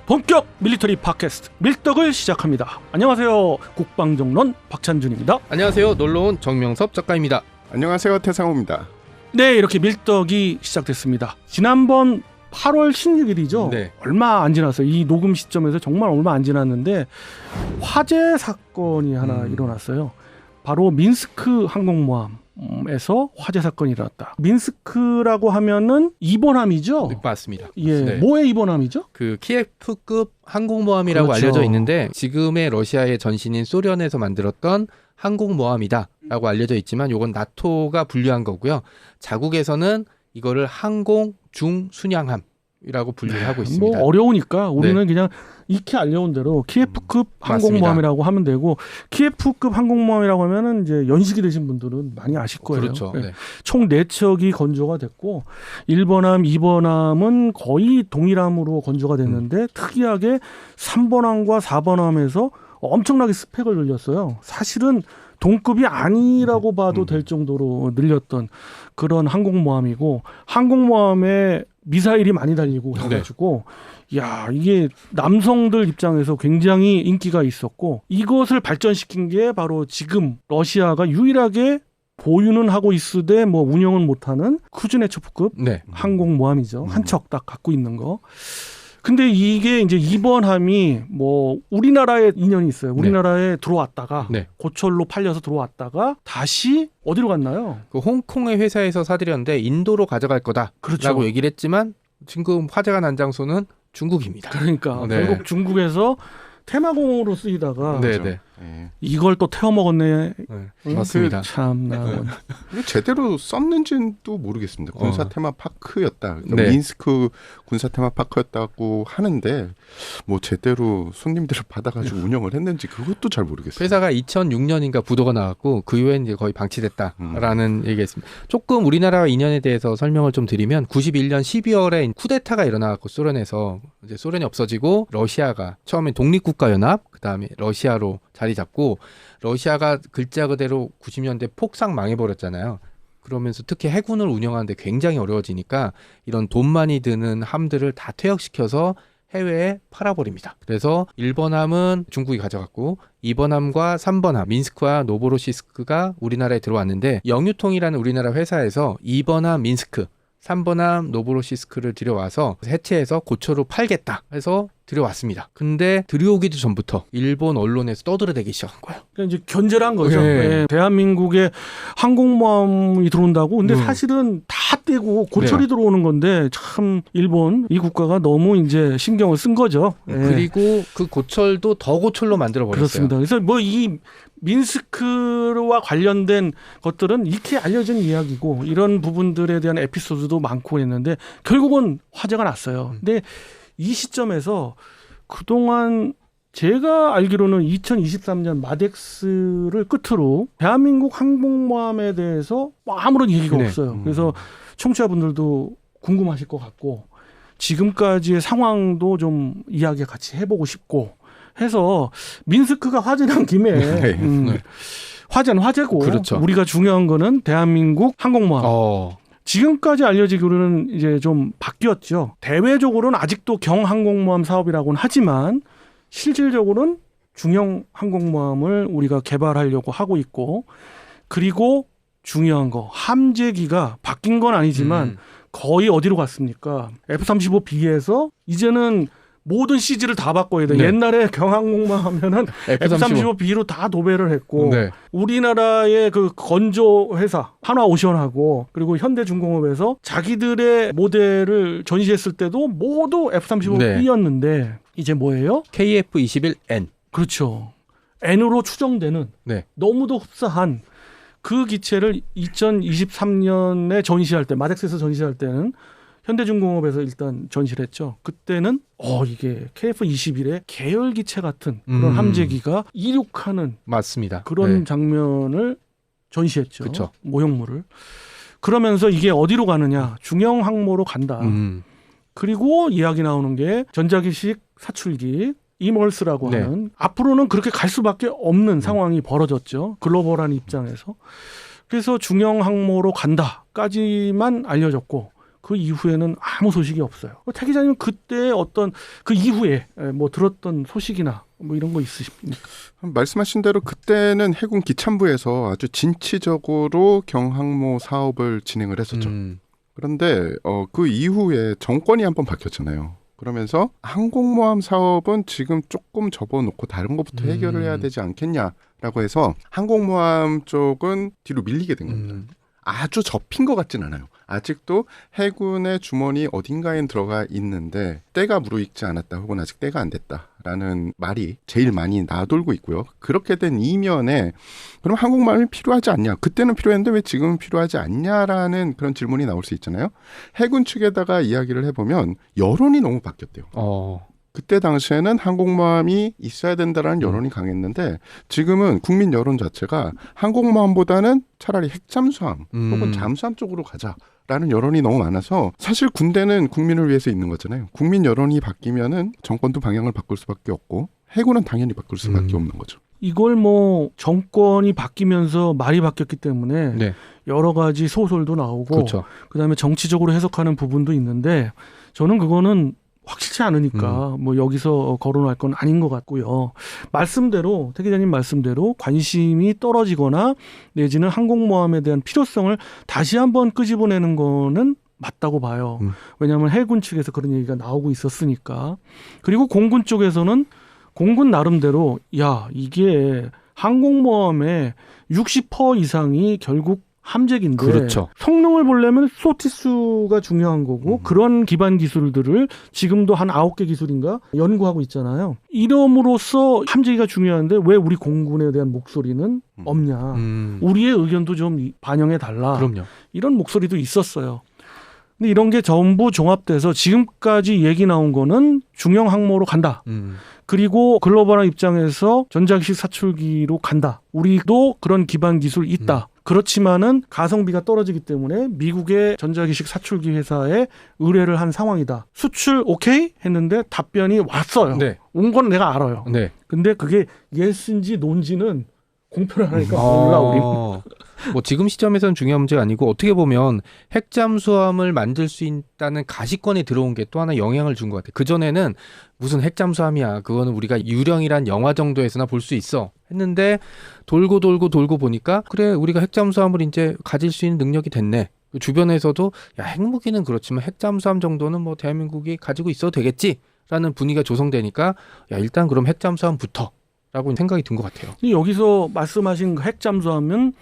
본격 밀리터리 팟캐스트 밀떡을 시작합니다. 안녕하세요. 국방정론 박찬준입니다. 안녕하세요. 놀러온 정명섭 작가입니다. 안녕하세요. 태상호입니다. 네, 이렇게 밀떡이 시작됐습니다. 지난번 8월 16일이죠. 네. 얼마 안 지났어요. 이 녹음 시점에서 정말 얼마 안 지났는데 화재 사건이 하나 일어났어요. 바로 민스크 항공모함에서 화재 사건이 일어났다. 민스크라고 하면은 이번함이죠. 네, 맞습니다. 예, 네. 뭐의 이번함이죠? 그 키예프급 항공모함이라고 그렇죠. 알려져 있는데 지금의 러시아의 전신인 소련에서 만들었던 항공모함이다라고 알려져 있지만 이건 나토가 분류한 거고요. 자국에서는 이거를 항공 중순양함이라고 분류를 하고 있습니다. 뭐 어려우니까 우리는 그냥 익히 알려온 대로 키예프급 항공모함이라고 하면 되고, 키예프급 항공모함이라고 하면은 이제 연식이 되신 분들은 많이 아실 거예요. 그렇죠. 네. 네. 총 4척이 건조가 됐고 1번함, 2번함은 거의 동일함으로 건조가 됐는데 특이하게 3번함과 4번함에서 엄청나게 스펙을 늘렸어요. 사실은 동급이 아니라고 봐도 될 정도로 늘렸던 그런 항공모함이고, 항공모함에 미사일이 많이 달리고 해가지고 야, 이게 남성들 입장에서 굉장히 인기가 있었고, 이것을 발전시킨 게 바로 지금 러시아가 유일하게 보유는 하고 있으되 뭐 운영은 못하는 쿠즈네초프급 네. 항공모함이죠. 한 척 딱 갖고 있는 거. 근데 이게 이제 이번 함이 뭐 우리나라에 인연이 있어요. 우리나라에 들어왔다가 네. 고철로 팔려서 들어왔다가 다시 어디로 갔나요? 그 홍콩의 회사에서 사들였는데 인도로 가져갈 거다라고 그렇죠. 얘기를 했지만 지금 화재가 난 장소는 중국입니다. 그러니까 네. 결국 중국에서 테마공으로 쓰이다가 네, 그렇죠. 네. 네. 이걸 또 태워 먹었네. 네. 맞습니다. 참나. 이게 제대로 썼는지는 또 모르겠습니다. 군사 테마 파크였다. 네. 민스크 군사 테마 파크였다고 하는데 뭐 제대로 손님들을 받아가지고 운영을 했는지 그것도 잘 모르겠어요. 회사가 2006년인가 부도가 나왔고 그 이후에 이제 거의 방치됐다라는 얘기했습니다. 조금 우리나라와 인연에 대해서 설명을 좀 드리면 91년 12월에 쿠데타가 일어나고 소련에서 이제 소련이 없어지고 러시아가 처음에 독립국가연합, 그다음에 러시아로 자리 잡고, 러시아가 글자 그대로 90년대 폭삭 망해버렸잖아요. 그러면서 특히 해군을 운영하는데 굉장히 어려워지니까 이런 돈 많이 드는 함들을 다 퇴역시켜서 해외에 팔아버립니다. 그래서 1번함은 중국이 가져갔고 2번함과 3번함 민스크와 노보로시스크가 우리나라에 들어왔는데, 영유통이라는 우리나라 회사에서 2번함 민스크, 3번함 노보로시스크를 들여와서 해체해서 고철로 팔겠다 해서 들여왔습니다. 근데 들여오기도 전부터 일본 언론에서 떠들어대기 시작한 거예요. 그러니까 이제 견제를 한 거죠. 네. 네. 대한민국에 항공모함이 들어온다고. 근데 사실은 다 떼고 고철이 들어오는 건데 참 일본 이 국가가 너무 이제 신경을 쓴 거죠. 네. 그리고 그 고철도 더 고철로 만들어 버렸어요. 그렇습니다. 그래서 뭐 이 민스크와 관련된 것들은 익히 알려진 이야기고, 이런 부분들에 대한 에피소드도 많고 했는데 결국은 화재가 났어요. 근데 이 시점에서 그동안 제가 알기로는 2023년 마덱스를 끝으로 대한민국 항공모함에 대해서 아무런 얘기가 없어요. 그래서 청취자분들도 궁금하실 것 같고, 지금까지의 상황도 좀 이야기 같이 해보고 싶고 해서, 민스크가 화재난 김에 화재는 화재고, 그렇죠. 우리가 중요한 거는 대한민국 항공모함. 지금까지 알려지기로는 이제 좀 바뀌었죠. 대외적으로는 아직도 경항공모함 사업이라고는 하지만 실질적으로는 중형 항공모함을 우리가 개발하려고 하고 있고, 그리고 중요한 거, 함재기가 바뀐 건 아니지만 거의 어디로 갔습니까? F-35B에서 이제는 모든 CG를 다 바꿔야 돼. 네. 옛날에 경항공모함 하면은 F-35B로 다 도배를 했고, 우리나라의 그 건조 회사 한화오션하고 그리고 현대중공업에서 자기들의 모델을 전시했을 때도 모두 F-35B였는데 이제 뭐예요? KF-21N. 그렇죠. N으로 추정되는 너무도 흡사한 그 기체를 2023년에 전시할 때, 마덱스에서 전시할 때는 현대중공업에서 일단 전시를 했죠. 그때는 이게 KF-21의 계열 기체 같은 그런 함재기가 이륙하는 맞습니다. 그런 장면을 전시했죠. 그쵸. 모형물을. 그러면서 이게 어디로 가느냐? 중형 항모로 간다. 그리고 이야기 나오는 게 전자기식 사출기 이멀스라고 하는, 앞으로는 그렇게 갈 수밖에 없는 상황이 벌어졌죠. 글로벌한 입장에서. 그래서 중형 항모로 간다까지만 알려졌고, 그 이후에는 아무 소식이 없어요. 태 기자님 그때 어떤 그 이후에 뭐 들었던 소식이나 뭐 이런 거 있으십니까? 말씀하신 대로 그때는 해군 기참부에서 아주 진취적으로 경항모 사업을 진행을 했었죠. 그런데 그 이후에 정권이 한번 바뀌었잖아요. 그러면서 항공모함 사업은 지금 조금 접어놓고 다른 것부터 해결을 해야 되지 않겠냐라고 해서 항공모함 쪽은 뒤로 밀리게 된 겁니다. 아주 접힌 것 같진 않아요. 아직도 해군의 주머니 어딘가에 들어가 있는데 때가 무르익지 않았다 혹은 아직 때가 안 됐다라는 말이 제일 많이 나돌고 있고요. 그렇게 된 이면에 그럼 항공모함이 필요하지 않냐? 그때는 필요했는데 왜 지금은 필요하지 않냐라는 그런 질문이 나올 수 있잖아요. 해군 측에다가 이야기를 해보면 여론이 너무 바뀌었대요. 그때 당시에는 항공모함이 있어야 된다라는 여론이 강했는데 지금은 국민 여론 자체가 항공모함보다는 차라리 핵잠수함 혹은 잠수함 쪽으로 가자라는 여론이 너무 많아서 사실 군대는 국민을 위해서 있는 거잖아요. 국민 여론이 바뀌면은 정권도 방향을 바꿀 수밖에 없고 해군은 당연히 바꿀 수밖에 없는 거죠. 이걸 뭐 정권이 바뀌면서 말이 바뀌었기 때문에 네. 여러 가지 소설도 나오고 그렇죠. 그다음에 정치적으로 해석하는 부분도 있는데 저는 그거는 확실치 않으니까 뭐 여기서 거론할 건 아닌 것 같고요. 말씀대로 태 기자님 말씀대로 관심이 떨어지거나 내지는 항공모함에 대한 필요성을 다시 한번 끄집어내는 거는 맞다고 봐요. 왜냐하면 해군 측에서 그런 얘기가 나오고 있었으니까. 그리고 공군 쪽에서는 공군 나름대로 야 이게 항공모함의 60% 이상이 결국 함재기인데 그렇죠. 성능을 보려면 소티수가 중요한 거고 그런 기반 기술들을 지금도 한 9개 기술인가 연구하고 있잖아요. 이름으로써 함재기가 중요한데 왜 우리 공군에 대한 목소리는 없냐. 우리의 의견도 좀 반영해달라. 그럼요. 이런 목소리도 있었어요. 근데 이런 게 전부 종합돼서 지금까지 얘기 나온 거는 중형 항모로 간다. 그리고 글로벌한 입장에서 전자기식 사출기로 간다. 우리도 그런 기반 기술 있다. 그렇지만은 가성비가 떨어지기 때문에 미국의 전자기식 사출기 회사에 의뢰를 한 상황이다. 수출 오케이? 했는데 답변이 왔어요. 네. 온 건 내가 알아요. 네. 근데 그게 예스인지 논지는 공표를 하니까 몰라 우리. 뭐 지금 시점에서는 중요한 문제가 아니고 어떻게 보면 핵잠수함을 만들 수 있다는 가시권에 들어온 게 또 하나 영향을 준 것 같아요. 그전에는 무슨 핵잠수함이야. 그거는 우리가 유령이란 영화 정도에서나 볼 수 있어. 했는데 돌고 보니까 그래 우리가 핵잠수함을 이제 가질 수 있는 능력이 됐네. 주변에서도 야 핵무기는 그렇지만 핵잠수함 정도는 뭐 대한민국이 가지고 있어도 되겠지라는 분위기가 조성되니까 야 일단 그럼 핵잠수함부터 라고 생각이 든 것 같아요. 여기서 말씀하신 핵잠수함은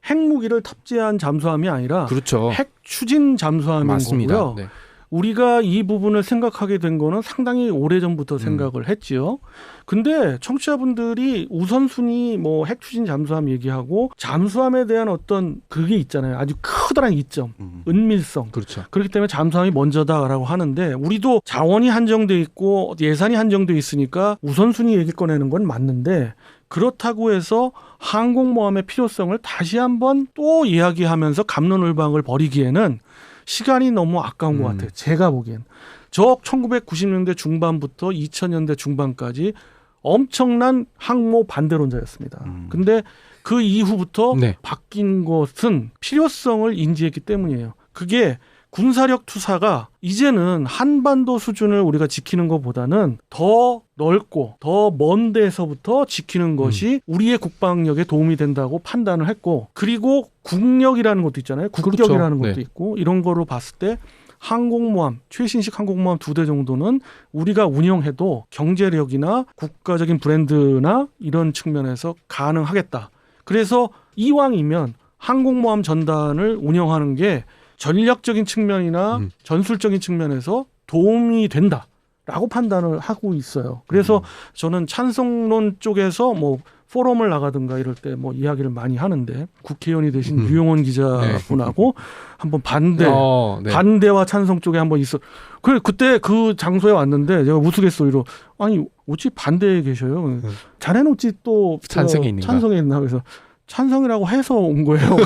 핵무기를 탑재한 잠수함이 아니라 그렇죠. 핵 추진 잠수함인 맞습니다. 거고요. 네. 우리가 이 부분을 생각하게 된 거는 상당히 오래전부터 생각을 했지요. 근데 청취자분들이 우선순위 뭐 핵 추진 잠수함 얘기하고 잠수함에 대한 어떤 그게 있잖아요. 아주 커다란 이점, 은밀성. 그렇죠. 그렇기 때문에 잠수함이 먼저다라고 하는데 우리도 자원이 한정돼 있고 예산이 한정돼 있으니까 우선순위 얘기 꺼내는 건 맞는데 그렇다고 해서 항공모함의 필요성을 다시 한번 또 이야기하면서 갑론을박을 벌이기에는 시간이 너무 아까운 것 같아요. 제가 보기엔. 저 1990년대 중반부터 2000년대 중반까지 엄청난 항모 반대론자였습니다. 근데 그 이후부터 네. 바뀐 것은 필요성을 인지했기 때문이에요. 그게 군사력 투사가 이제는 한반도 수준을 우리가 지키는 것보다는 더 넓고 더 먼 데서부터 지키는 것이 우리의 국방력에 도움이 된다고 판단을 했고 그리고 국력이라는 것도 있잖아요. 국격이라는 그렇죠. 것도 있고 이런 거로 봤을 때 항공모함, 최신식 항공모함 2대 정도는 우리가 운영해도 경제력이나 국가적인 브랜드나 이런 측면에서 가능하겠다. 그래서 이왕이면 항공모함 전단을 운영하는 게 전략적인 측면이나 전술적인 측면에서 도움이 된다라고 판단을 하고 있어요. 그래서 저는 찬성론 쪽에서 뭐 포럼을 나가든가 이럴 때 뭐 이야기를 많이 하는데 국회의원이 되신 유영원 기자분하고 한번 반대와 찬성 쪽에 한번 있어. 그때 그 장소에 왔는데 제가 우스갯소리로 아니 어찌 반대에 계셔요? 자네는 어찌 또 찬성에 있는가? 찬성에 있나 그래서. 찬성이라고 해서 온 거예요.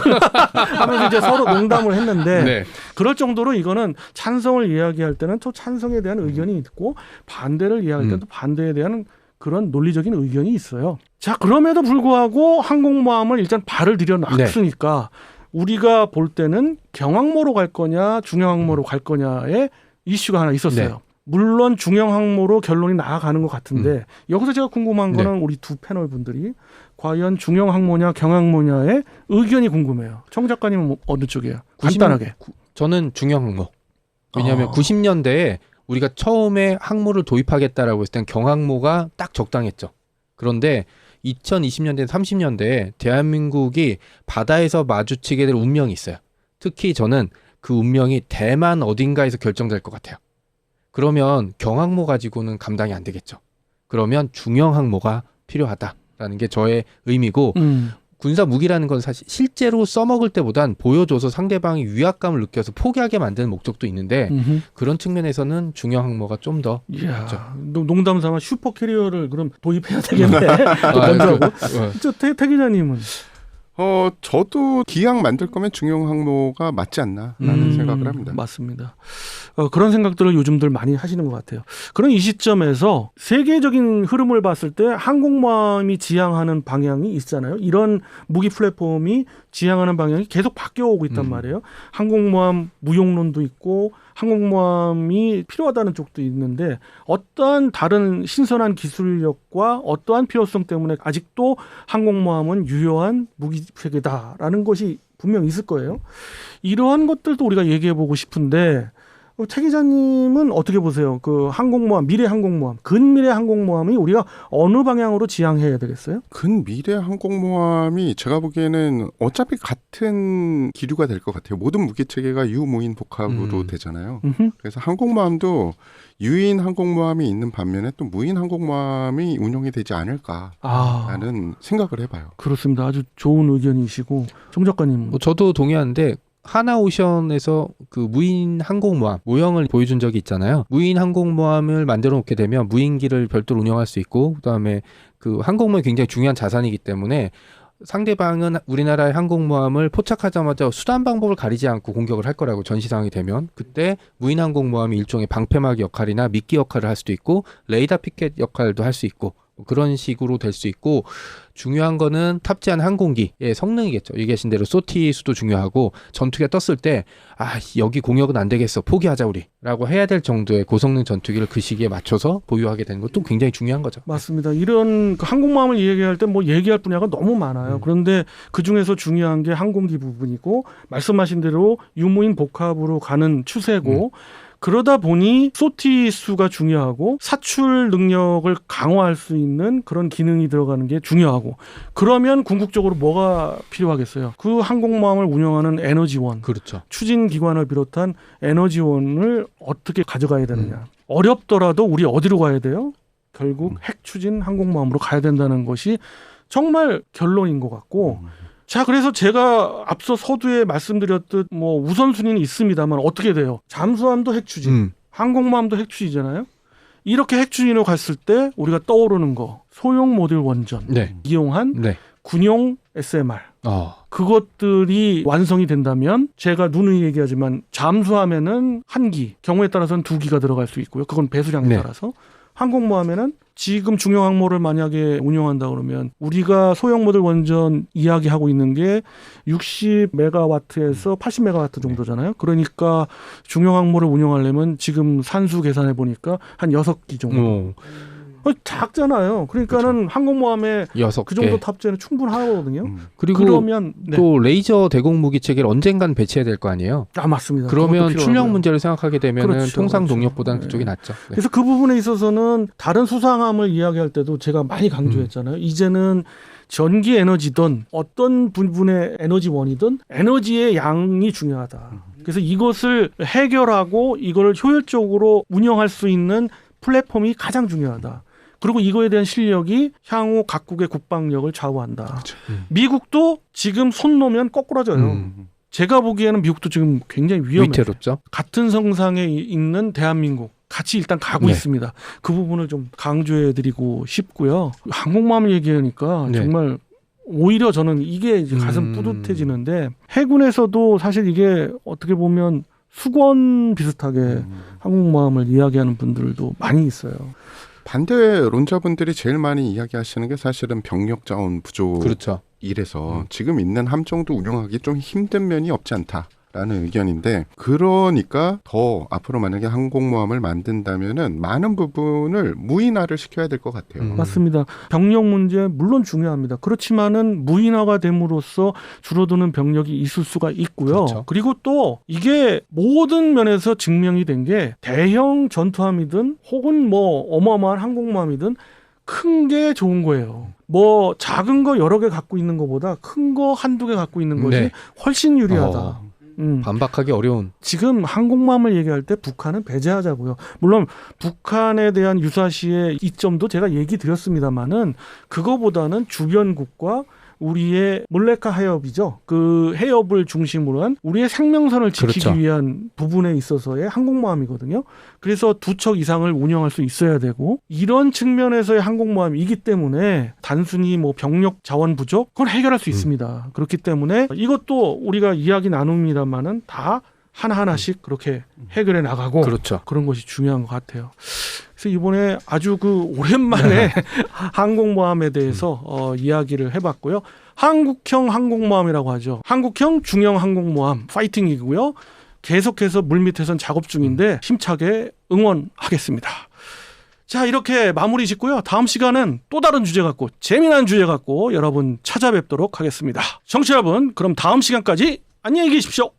하면서 이제 서로 농담을 했는데 네. 그럴 정도로 이거는 찬성을 이야기할 때는 또 찬성에 대한 의견이 있고 반대를 이야기할 때는 또 반대에 대한 그런 논리적인 의견이 있어요. 자, 그럼에도 불구하고 항공모함을 일단 발을 들여놨으니까 우리가 볼 때는 경항모로 갈 거냐 중형항모로 갈 거냐의 이슈가 하나 있었어요. 네. 물론 중형항모로 결론이 나아가는 것 같은데 여기서 제가 궁금한 네. 거는 우리 두 패널 분들이 과연 중형항모냐 경항모냐의 의견이 궁금해요. 청 작가님은 뭐 어느 쪽이에요? 간단하게. 저는 중형 항모. 왜냐하면 아. 90년대에 우리가 처음에 항모를 도입하겠다라고 했을 땐 경항모가 딱 적당했죠. 그런데 2020년대, 30년대에 대한민국이 바다에서 마주치게 될 운명이 있어요. 특히 저는 그 운명이 대만 어딘가에서 결정될 것 같아요. 그러면 경항모 가지고는 감당이 안 되겠죠. 그러면 중형 항모가 필요하다라는 게 저의 의미고 군사 무기라는 건 사실 실제로 써먹을 때보단 보여줘서 상대방이 위압감을 느껴서 포기하게 만드는 목적도 있는데 그런 측면에서는 중형 항모가 좀 더 이야, 농담 삼아 슈퍼 캐리어를 그럼 도입해야 되겠네. 또 먼저 하고. 태 기자님은 저도 기왕 만들 거면 중형 항모가 맞지 않나라는 생각을 합니다. 맞습니다. 그런 생각들을 요즘들 많이 하시는 것 같아요. 그런 이 시점에서 세계적인 흐름을 봤을 때 항공모함이 지향하는 방향이 있잖아요. 이런 무기 플랫폼이 지향하는 방향이 계속 바뀌어오고 있단 말이에요. 항공모함 무용론도 있고 항공모함이 필요하다는 쪽도 있는데 어떠한 다른 신선한 기술력과 어떠한 필요성 때문에 아직도 항공모함은 유효한 무기체계다라는 것이 분명 있을 거예요. 이러한 것들도 우리가 얘기해보고 싶은데 최 기자님은 어떻게 보세요? 그 항공모함, 미래 항공모함, 근미래 항공모함이 우리가 어느 방향으로 지향해야 되겠어요? 근미래 항공모함이 제가 보기에는 어차피 같은 기류가 될 것 같아요. 모든 무기체계가 유무인 복합으로 되잖아요. 그래서 항공모함도 유인 항공모함이 있는 반면에 또 무인 항공모함이 운용이 되지 않을까라는 생각을 해봐요. 그렇습니다. 아주 좋은 의견이시고 정 작가님. 저도 동의하는데 하나오션에서 그 무인 항공모함 모형을 보여준 적이 있잖아요. 무인 항공모함을 만들어 놓게 되면 무인기를 별도로 운영할 수 있고 그다음에 그 항공모함이 굉장히 중요한 자산이기 때문에 상대방은 우리나라의 항공모함을 포착하자마자 수단 방법을 가리지 않고 공격을 할 거라고 전시 상황이 되면 그때 무인 항공모함이 일종의 방패막 역할이나 미끼 역할을 할 수도 있고 레이더 피켓 역할도 할 수 있고 그런 식으로 될 수 있고 중요한 거는 탑재한 항공기의 성능이겠죠. 얘기하신 대로 소티 수도 중요하고 전투기가 떴을 때 여기 공격은 안 되겠어 포기하자 우리라고 해야 될 정도의 고성능 전투기를 그 시기에 맞춰서 보유하게 되는 것도 굉장히 중요한 거죠. 맞습니다. 이런 항공모함을 얘기할 때 뭐 얘기할 분야가 너무 많아요. 그런데 그중에서 중요한 게 항공기 부분이고 말씀하신 대로 유무인 복합으로 가는 추세고 그러다 보니 소티 수가 중요하고 사출 능력을 강화할 수 있는 그런 기능이 들어가는 게 중요하고 그러면 궁극적으로 뭐가 필요하겠어요? 그 항공모함을 운영하는 에너지원, 그렇죠. 추진기관을 비롯한 에너지원을 어떻게 가져가야 되느냐. 어렵더라도 우리 어디로 가야 돼요? 결국 핵추진 항공모함으로 가야 된다는 것이 정말 결론인 것 같고 자, 그래서 제가 앞서 서두에 말씀드렸듯 뭐 우선순위는 있습니다만 어떻게 돼요? 잠수함도 핵추진, 항공모함도 핵추진이잖아요. 이렇게 핵추진으로 갔을 때 우리가 떠오르는 거 소형 모듈 원전 이용한 군용 SMR 그것들이 완성이 된다면 제가 누누이 얘기하지만 잠수함에는 한 기, 경우에 따라서는 두 기가 들어갈 수 있고요. 그건 배수량에 따라서 항공모함에는 지금 중형 항모를 만약에 운영한다 그러면 우리가 소형 모듈 원전 이야기하고 있는 게 60메가와트에서 80메가와트 정도잖아요. 그러니까 중형 항모를 운영하려면 지금 산수 계산해 보니까 한 6기 정도. 작잖아요. 그러니까는 항공모함에 6개. 그 정도 탑재는 충분하거든요. 그리고 그러면 또 레이저 대공 무기 체계를 언젠간 배치해야 될 거 아니에요. 맞습니다. 그러면 출력 문제를 생각하게 되면 통상 동력보다는 그쪽이 낫죠. 그래서 그 부분에 있어서는 다른 수상함을 이야기할 때도 제가 많이 강조했잖아요. 이제는 전기 에너지든 어떤 부분의 에너지원이든 에너지의 양이 중요하다. 그래서 이것을 해결하고 이걸 효율적으로 운영할 수 있는 플랫폼이 가장 중요하다. 그리고 이거에 대한 실력이 향후 각국의 국방력을 좌우한다. 그렇죠. 미국도 지금 손 놓으면 거꾸라져요. 제가 보기에는 미국도 지금 굉장히 위험해요. 위태롭죠. 같은 성상에 있는 대한민국 같이 일단 가고 있습니다. 그 부분을 좀 강조해드리고 싶고요. 항공모함을 얘기하니까 정말 오히려 저는 이게 이제 가슴 뿌듯해지는데 해군에서도 사실 이게 어떻게 보면 수건 비슷하게 항공모함을 이야기하는 분들도 많이 있어요. 반대론자분들이 제일 많이 이야기하시는 게 사실은 병력 자원 부족. 그렇죠. 일에서 지금 있는 함정도 운영하기 좀 힘든 면이 없지 않다라는 의견인데, 그러니까 더 앞으로 만약에 항공모함을 만든다면은 많은 부분을 무인화를 시켜야 될 것 같아요. 맞습니다. 병력 문제 물론 중요합니다. 그렇지만은 무인화가 됨으로써 줄어드는 병력이 있을 수가 있고요. 그렇죠. 그리고 또 이게 모든 면에서 증명이 된 게 대형 전투함이든 혹은 뭐 어마어마한 항공모함이든 큰 게 좋은 거예요. 뭐 작은 거 여러 개 갖고 있는 것보다 큰 거 한두 개 갖고 있는 것이 네. 훨씬 유리하다. 반박하기 어려운. 지금 항공모함을 얘기할 때 북한은 배제하자고요. 물론 북한에 대한 유사시의 이점도 제가 얘기 드렸습니다만은 그거보다는 주변국과 우리의 몰래카 해협이죠. 그 해협을 중심으로 한 우리의 생명선을 지키기 그렇죠. 위한 부분에 있어서의 항공모함이거든요. 그래서 두 척 이상을 운영할 수 있어야 되고, 이런 측면에서의 항공모함이기 때문에 단순히 뭐 병력 자원 부족 그건 해결할 수 있습니다. 그렇기 때문에 이것도 우리가 이야기 나눕니다만은 다 하나하나씩 그렇게 해결해 나가고 그렇죠. 그런 것이 중요한 것 같아요. 그래서 이번에 아주 그 오랜만에 항공모함에 대해서 이야기를 해봤고요. 한국형 항공모함이라고 하죠. 한국형 중형 항공모함 파이팅이고요. 계속해서 물밑에선 작업 중인데 힘차게 응원하겠습니다. 자, 이렇게 마무리 짓고요. 다음 시간은 또 다른 주제 갖고 재미난 주제 갖고 여러분 찾아뵙도록 하겠습니다. 청취자 여러분, 그럼 다음 시간까지 안녕히 계십시오.